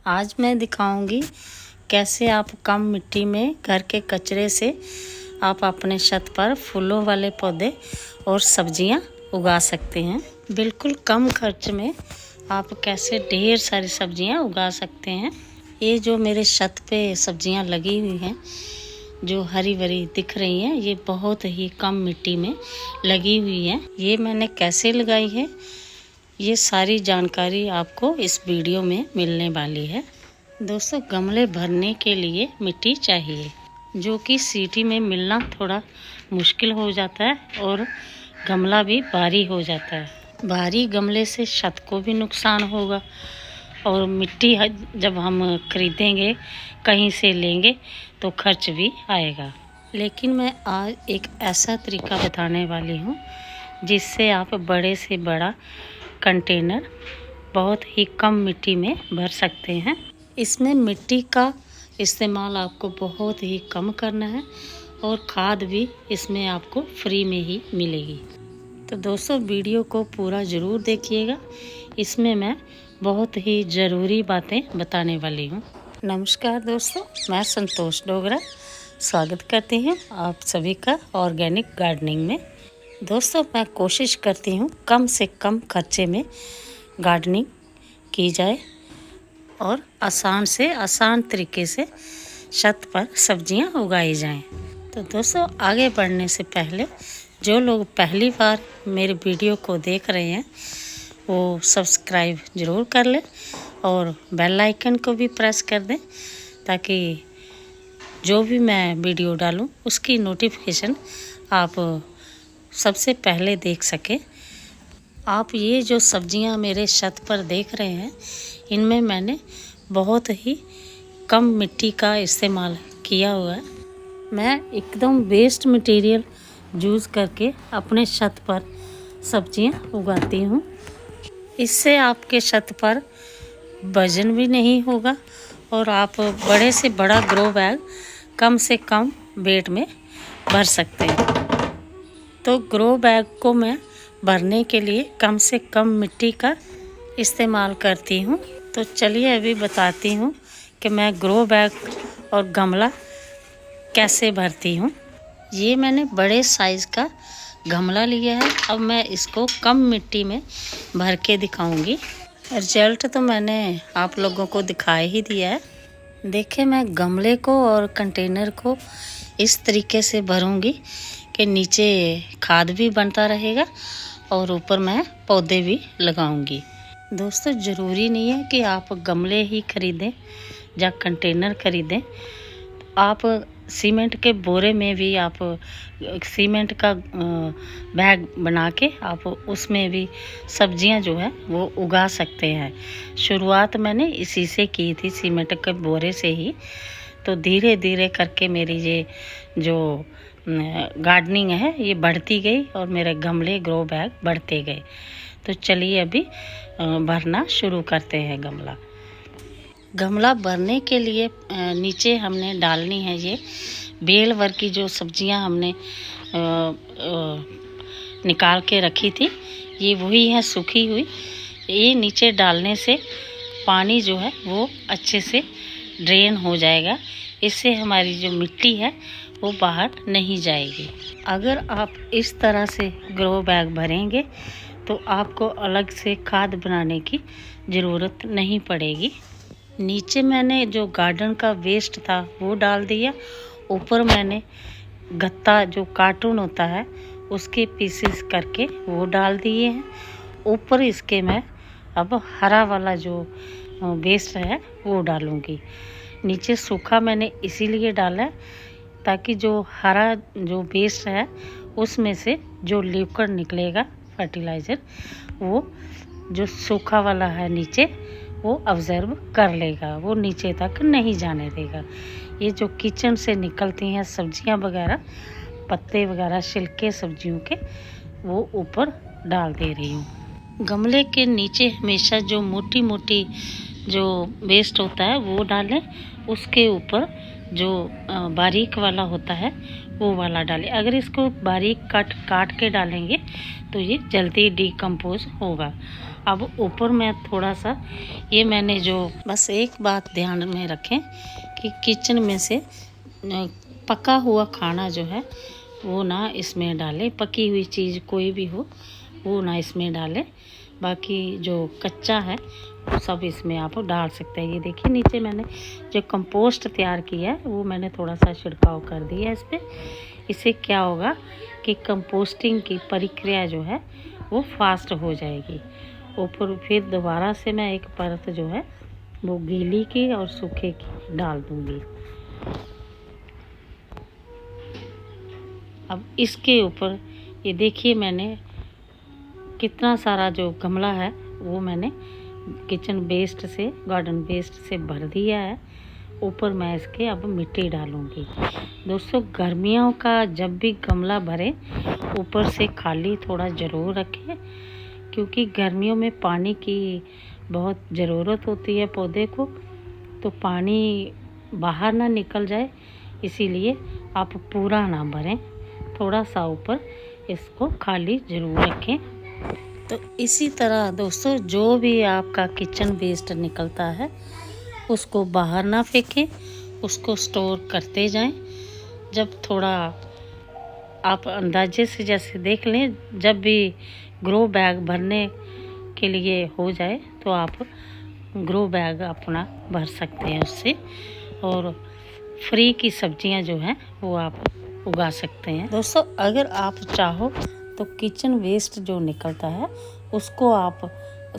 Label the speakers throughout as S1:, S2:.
S1: आज मैं दिखाऊंगी कैसे आप कम मिट्टी में घर के कचरे से आप अपने छत पर फूलों वाले पौधे और सब्जियां उगा सकते हैं। बिल्कुल कम खर्च में आप कैसे ढेर सारी सब्जियां उगा सकते हैं। ये जो मेरे छत पे सब्जियां लगी हुई हैं, जो हरी भरी दिख रही हैं, ये बहुत ही कम मिट्टी में लगी हुई है। ये मैंने कैसे लगाई है, ये सारी जानकारी आपको इस वीडियो में मिलने वाली है। दोस्तों, गमले भरने के लिए मिट्टी चाहिए, जो कि सिटी में मिलना थोड़ा मुश्किल हो जाता है और गमला भी भारी हो जाता है। भारी गमले से छत को भी नुकसान होगा और मिट्टी जब हम खरीदेंगे, कहीं से लेंगे तो खर्च भी आएगा। लेकिन मैं आज एक ऐसा तरीका बताने वाली हूँ जिससे आप बड़े से बड़ा कंटेनर बहुत ही कम मिट्टी में भर सकते हैं। इसमें मिट्टी का इस्तेमाल आपको बहुत ही कम करना है और खाद भी इसमें आपको फ्री में ही मिलेगी। तो दोस्तों, वीडियो को पूरा ज़रूर देखिएगा, इसमें मैं बहुत ही ज़रूरी बातें बताने वाली हूँ। नमस्कार दोस्तों, मैं संतोष डोगरा स्वागत करती हूँ आप सभी का ऑर्गेनिक गार्डनिंग में। दोस्तों, मैं कोशिश करती हूँ कम से कम खर्चे में गार्डनिंग की जाए और आसान से आसान तरीके से छत पर सब्जियां उगाई जाएं। तो दोस्तों, आगे बढ़ने से पहले जो लोग पहली बार मेरे वीडियो को देख रहे हैं वो सब्सक्राइब ज़रूर कर लें और बेल आइकन को भी प्रेस कर दें, ताकि जो भी मैं वीडियो डालूं उसकी नोटिफिकेशन आप सबसे पहले देख सकें। आप ये जो सब्जियां मेरे छत पर देख रहे हैं, इनमें मैंने बहुत ही कम मिट्टी का इस्तेमाल किया हुआ है। मैं एकदम वेस्ट मटेरियल यूज़ करके अपने छत पर सब्जियां उगाती हूँ। इससे आपके छत पर वजन भी नहीं होगा और आप बड़े से बड़ा ग्रो बैग कम से कम वेट में भर सकते हैं। तो ग्रो बैग को मैं भरने के लिए कम से कम मिट्टी का इस्तेमाल करती हूँ। तो चलिए अभी बताती हूँ कि मैं ग्रो बैग और गमला कैसे भरती हूँ। ये मैंने बड़े साइज़ का गमला लिया है। अब मैं इसको कम मिट्टी में भर के दिखाऊंगी। रिजल्ट तो मैंने आप लोगों को दिखा ही दिया है। देखिए, मैं गमले को और कंटेनर को इस तरीके से भरूंगी कि नीचे खाद भी बनता रहेगा और ऊपर मैं पौधे भी लगाऊंगी। दोस्तों, ज़रूरी नहीं है कि आप गमले ही खरीदें या कंटेनर खरीदें। आप सीमेंट के बोरे में भी आप सीमेंट का बैग बना के आप उसमें भी सब्जियां जो है वो उगा सकते हैं। शुरुआत मैंने इसी से की थी, सीमेंट के बोरे से ही। तो धीरे धीरे करके मेरी ये जो गार्डनिंग है ये बढ़ती गई और मेरे गमले ग्रो बैग बढ़ते गए। तो चलिए अभी भरना शुरू करते हैं। गमला भरने के लिए नीचे हमने डालनी है ये बेल वर की जो सब्जियां हमने निकाल के रखी थी, ये वही है सूखी हुई। ये नीचे डालने से पानी जो है वो अच्छे से ड्रेन हो जाएगा। इससे हमारी जो मिट्टी है वो बाहर नहीं जाएगी। अगर आप इस तरह से ग्रो बैग भरेंगे तो आपको अलग से खाद बनाने की ज़रूरत नहीं पड़ेगी। नीचे मैंने जो गार्डन का वेस्ट था वो डाल दिया। ऊपर मैंने गत्ता जो कार्टून होता है उसके पीसेस करके वो डाल दिए हैं। ऊपर इसके मैं अब हरा वाला जो वेस्ट है वो डालूंगी। नीचे सूखा मैंने इसीलिए डाला है ताकि जो हरा जो वेस्ट है उसमें से जो लिक्विड निकलेगा फर्टिलाइज़र, वो जो सूखा वाला है नीचे वो ऑब्जर्व कर लेगा, वो नीचे तक नहीं जाने देगा। ये जो किचन से निकलती हैं सब्जियां वगैरह, पत्ते वगैरह, छिलके सब्जियों के, वो ऊपर डाल दे रही हूँ। गमले के नीचे हमेशा जो मोटी मोटी जो वेस्ट होता है वो डालें, उसके ऊपर जो बारीक वाला होता है वो वाला डालें। अगर इसको बारीक काट के डालेंगे तो ये जल्दी डिकम्पोज होगा अब ऊपर में थोड़ा सा ये मैंने जो, बस एक बात ध्यान में रखें कि किचन में से पका हुआ खाना जो है वो ना इसमें डालें, पकी हुई चीज़ कोई भी हो वो ना इसमें डालें। बाकी जो कच्चा है वो सब इसमें आप डाल सकते हैं। ये देखिए नीचे मैंने जो कंपोस्ट तैयार किया है वो मैंने थोड़ा सा छिड़काव कर दिया है इस पर। इससे क्या होगा कि कंपोस्टिंग की प्रक्रिया जो है वो फास्ट हो जाएगी। ऊपर फिर दोबारा से मैं एक परत जो है वो गीली की और सूखे की डाल दूंगी। अब इसके ऊपर ये देखिए मैंने कितना सारा जो गमला है वो मैंने किचन वेस्ट से, गार्डन वेस्ट से भर दिया है। ऊपर मैं इसके अब मिट्टी डालूंगी। दोस्तों गर्मियों का जब भी गमला भरे ऊपर से खाली थोड़ा ज़रूर रखें, क्योंकि गर्मियों में पानी की बहुत ज़रूरत होती है पौधे को, तो पानी बाहर ना निकल जाए इसीलिए आप पूरा ना भरें, थोड़ा सा ऊपर इसको खाली ज़रूर रखें। तो इसी तरह दोस्तों जो भी आपका किचन वेस्ट निकलता है उसको बाहर ना फेंकें, उसको स्टोर करते जाएं। जब थोड़ा आप अंदाजे से जैसे देख लें, जब भी ग्रो बैग भरने के लिए हो जाए तो आप ग्रो बैग अपना भर सकते हैं उससे, और फ्री की सब्जियां जो हैं वो आप उगा सकते हैं। दोस्तों अगर आप चाहो तो किचन वेस्ट जो निकलता है उसको आप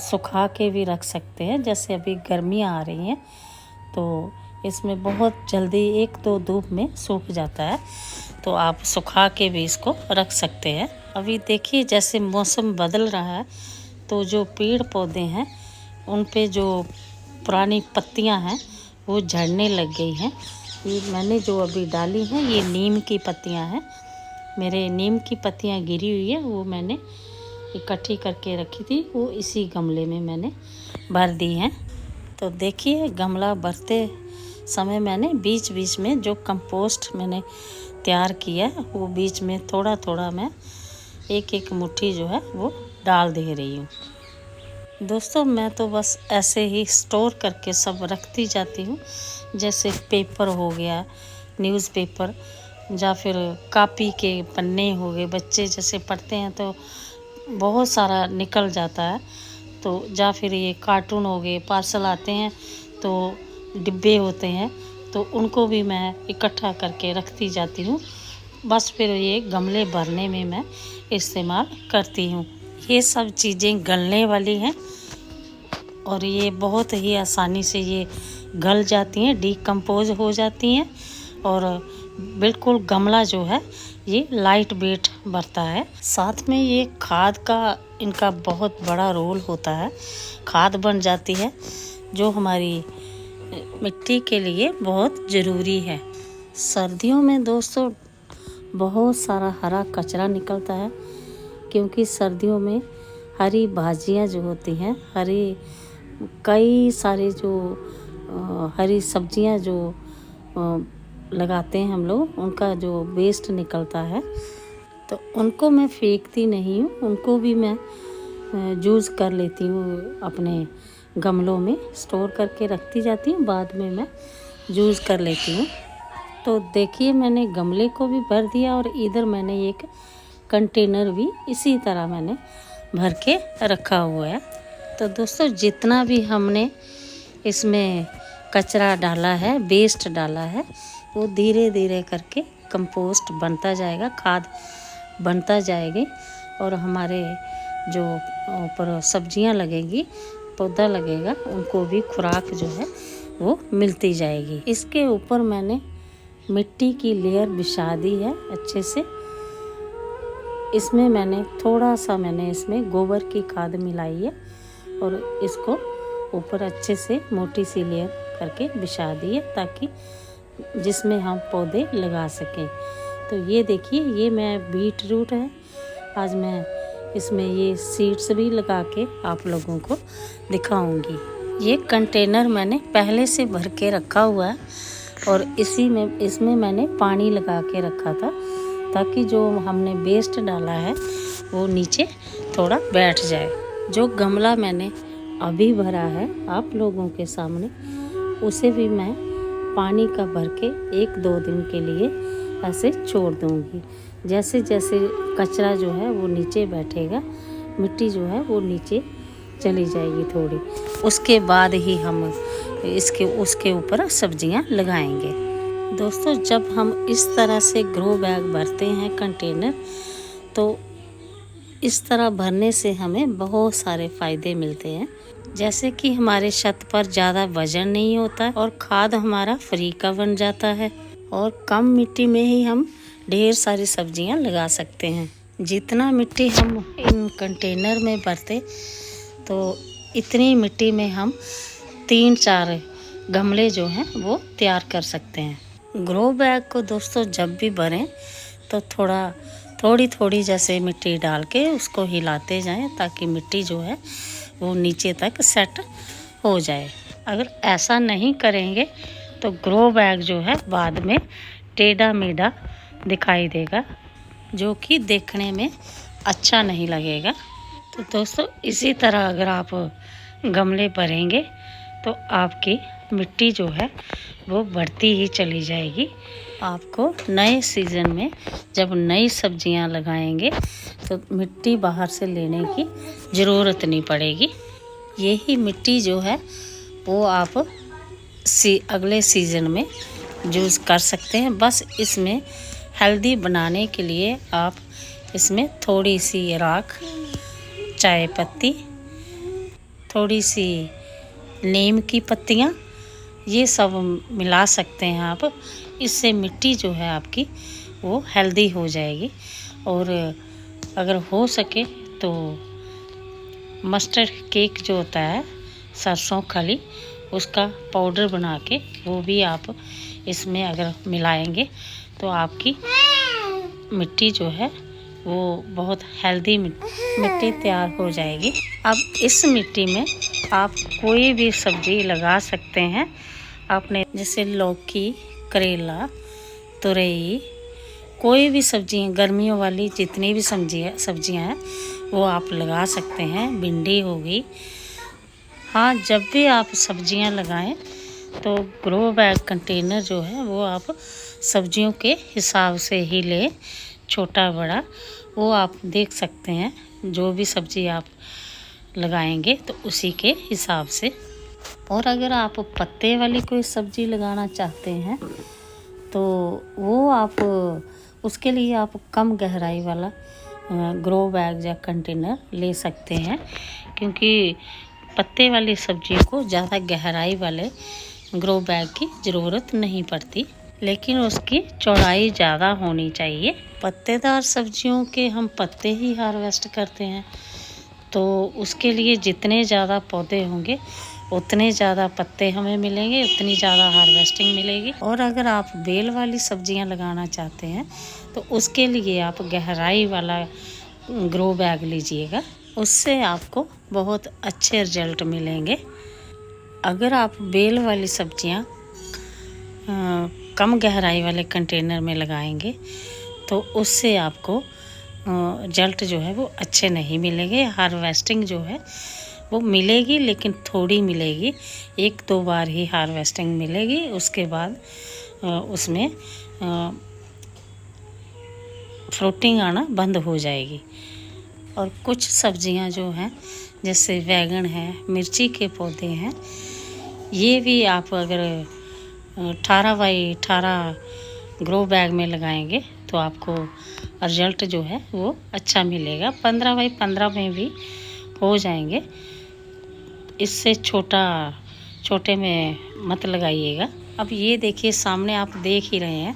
S1: सुखा के भी रख सकते हैं। जैसे अभी गर्मियाँ आ रही हैं तो इसमें बहुत जल्दी 1-2 धूप में सूख जाता है, तो आप सुखा के भी इसको रख सकते हैं। अभी देखिए जैसे मौसम बदल रहा है तो जो पेड़ पौधे हैं उन पे जो पुरानी पत्तियां हैं वो झड़ने लग गई हैं। ये मैंने जो अभी डाली हैं ये नीम की पत्तियां हैं। मेरे नीम की पत्तियां गिरी हुई है, वो मैंने इकट्ठी करके रखी थी, वो इसी गमले में मैंने भर दी हैं। तो देखिए गमला भरते समय मैंने बीच बीच में जो कंपोस्ट मैंने तैयार किया है वो बीच में थोड़ा थोड़ा मैं एक मुट्ठी जो है वो डाल दे रही हूँ। दोस्तों मैं तो बस ऐसे ही स्टोर करके सब रखती जाती हूँ। जैसे पेपर हो गया, न्यूज़पेपर, या फिर कापी के पन्ने हो गए, बच्चे जैसे पढ़ते हैं तो बहुत सारा निकल जाता है, तो या फिर ये कार्टून हो गए, पार्सल आते हैं तो डिब्बे होते हैं, तो उनको भी मैं इकट्ठा करके रखती जाती हूँ। बस फिर ये गमले भरने में मैं इस्तेमाल करती हूँ। ये सब चीज़ें गलने वाली हैं और ये बहुत ही आसानी से ये गल जाती हैं, डिकम्पोज हो जाती हैं, और बिल्कुल गमला जो है ये लाइट वेट भरता है। साथ में ये खाद का इनका बहुत बड़ा रोल होता है, खाद बन जाती है जो हमारी मिट्टी के लिए बहुत ज़रूरी है। सर्दियों में दोस्तों बहुत सारा हरा कचरा निकलता है, क्योंकि सर्दियों में हरी भाजियाँ जो होती हैं, कई सारे जो हरी सब्जियाँ जो लगाते हैं हम लोग, उनका जो वेस्ट निकलता है तो उनको मैं फेंकती नहीं हूँ, उनको भी मैं यूज़ कर लेती हूँ, अपने गमलों में स्टोर करके रखती जाती हूँ, बाद में मैं यूज़ कर लेती हूँ। तो देखिए मैंने गमले को भी भर दिया और इधर मैंने एक कंटेनर भी इसी तरह मैंने भर के रखा हुआ है। तो दोस्तों जितना भी हमने इसमें कचरा डाला है, वेस्ट डाला है, वो धीरे धीरे करके कंपोस्ट बनता जाएगा, खाद बनता जाएगी, और हमारे जो ऊपर सब्जियां लगेगी, पौधा लगेगा, उनको भी खुराक जो है वो मिलती जाएगी। इसके ऊपर मैंने मिट्टी की लेयर बिछा दी है अच्छे से। इसमें मैंने थोड़ा सा इसमें गोबर की खाद मिलाई है और इसको ऊपर अच्छे से मोटी सी लेयर करके बिछा दी है, ताकि जिसमें हम पौधे लगा सकें। तो ये देखिए ये मैं बीट रूट है, आज मैं इसमें ये सीड्स भी लगा के आप लोगों को दिखाऊंगी। ये कंटेनर मैंने पहले से भर के रखा हुआ है और इसमें मैंने पानी लगा के रखा था, ताकि जो हमने वेस्ट डाला है वो नीचे थोड़ा बैठ जाए। जो गमला मैंने अभी भरा है आप लोगों के सामने, उसे भी मैं पानी का भर के 1-2 दिन के लिए ऐसे छोड़ दूँगी। जैसे जैसे कचरा जो है वो नीचे बैठेगा, मिट्टी जो है वो नीचे चली जाएगी थोड़ी, उसके बाद ही हम उसके ऊपर सब्जियां लगाएंगे। दोस्तों, जब हम इस तरह से ग्रो बैग भरते हैं कंटेनर, तो इस तरह भरने से हमें बहुत सारे फ़ायदे मिलते हैं। जैसे कि हमारे छत पर ज़्यादा वजन नहीं होता और खाद हमारा फ्री का बन जाता है, और कम मिट्टी में ही हम ढेर सारी सब्जियां लगा सकते हैं। जितना मिट्टी हम इन कंटेनर में भरते, तो इतनी मिट्टी में हम 3-4 गमले जो हैं वो तैयार कर सकते हैं। ग्रो बैग को दोस्तों जब भी भरें तो थोड़ी थोड़ी जैसे मिट्टी डाल के उसको हिलाते जाएं, ताकि मिट्टी जो है वो नीचे तक सेट हो जाए। अगर ऐसा नहीं करेंगे तो ग्रो बैग जो है बाद में टेढ़ा मेढ़ा दिखाई देगा, जो कि देखने में अच्छा नहीं लगेगा। तो दोस्तों, इसी तरह अगर आप गमले भरेंगे तो आपकी मिट्टी जो है वो बढ़ती ही चली जाएगी। आपको नए सीज़न में जब नई सब्जियां लगाएंगे तो मिट्टी बाहर से लेने की ज़रूरत नहीं पड़ेगी। यही मिट्टी जो है वो आप अगले सीज़न में यूज़ कर सकते हैं। बस इसमें हेल्दी बनाने के लिए आप इसमें थोड़ी सी राख, चाय पत्ती, थोड़ी सी नीम की पत्तियाँ, ये सब मिला सकते हैं आप। इससे मिट्टी जो है आपकी वो हेल्दी हो जाएगी। और अगर हो सके तो मस्टर्ड केक जो होता है, सरसों खली, उसका पाउडर बना के वो भी आप इसमें अगर मिलाएंगे तो आपकी मिट्टी जो है वो बहुत हेल्दी मिट्टी तैयार हो जाएगी। अब इस मिट्टी में आप कोई भी सब्जी लगा सकते हैं आपने, जैसे लौकी, करेला, तुरई, कोई भी सब्जियां, गर्मियों वाली जितनी भी सब्जियां हैं वो आप लगा सकते हैं। भिंडी होगी। हाँ, जब भी आप सब्जियां लगाएं तो ग्रो बैग कंटेनर जो है वो आप सब्जियों के हिसाब से ही लें, छोटा बड़ा वो आप देख सकते हैं। जो भी सब्जी आप लगाएंगे तो उसी के हिसाब से। और अगर आप पत्ते वाली कोई सब्जी लगाना चाहते हैं तो वो आप उसके लिए आप कम गहराई वाला ग्रो बैग या कंटेनर ले सकते हैं, क्योंकि पत्ते वाली सब्जियों को ज़्यादा गहराई वाले ग्रो बैग की ज़रूरत नहीं पड़ती, लेकिन उसकी चौड़ाई ज़्यादा होनी चाहिए। पत्तेदार सब्जियों के हम पत्ते ही हार्वेस्ट करते हैं, तो उसके लिए जितने ज़्यादा पौधे होंगे उतने ज़्यादा पत्ते हमें मिलेंगे, उतनी ज़्यादा हार्वेस्टिंग मिलेगी। और अगर आप बेल वाली सब्जियां लगाना चाहते हैं तो उसके लिए आप गहराई वाला ग्रो बैग लीजिएगा, उससे आपको बहुत अच्छे रिजल्ट मिलेंगे। अगर आप बेल वाली सब्जियां कम गहराई वाले कंटेनर में लगाएंगे तो उससे आपको रिजल्ट जो है वो अच्छे नहीं मिलेंगे। हार्वेस्टिंग जो है वो मिलेगी, लेकिन थोड़ी मिलेगी, 1-2 बार ही हार्वेस्टिंग मिलेगी। उसके बाद उसमें फ्रूटिंग आना बंद हो जाएगी। और कुछ सब्जियां जो हैं, जैसे बैगन है, मिर्ची के पौधे हैं, ये भी आप अगर 18 बाई 18 ग्रो बैग में लगाएंगे तो आपको रिजल्ट जो है वो अच्छा मिलेगा। 15 बाई 15 में भी हो जाएंगे। इससे छोटे में मत लगाइएगा। अब ये देखिए, सामने आप देख ही रहे हैं,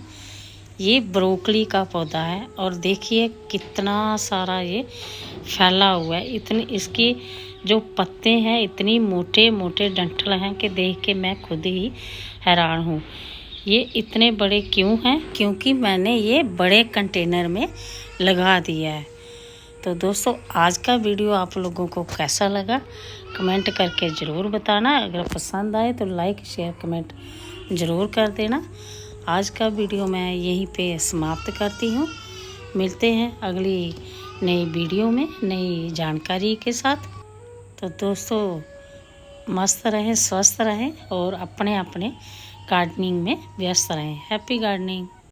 S1: ये ब्रोकली का पौधा है और देखिए कितना सारा ये फैला हुआ है। इतनी इसकी जो पत्ते हैं इतनी मोटे मोटे डंठल हैं कि देख के मैं खुद ही हैरान हूँ। ये इतने बड़े क्यों हैं? क्योंकि मैंने ये बड़े कंटेनर में लगा दिया है। तो दोस्तों, आज का वीडियो आप लोगों को कैसा लगा कमेंट करके ज़रूर बताना। अगर पसंद आए तो लाइक शेयर कमेंट ज़रूर कर देना। आज का वीडियो मैं यहीं पे समाप्त करती हूँ। मिलते हैं अगली नई वीडियो में नई जानकारी के साथ। तो दोस्तों मस्त रहें, स्वस्थ रहें और अपने अपने गार्डनिंग में व्यस्त रहें। Happy gardening.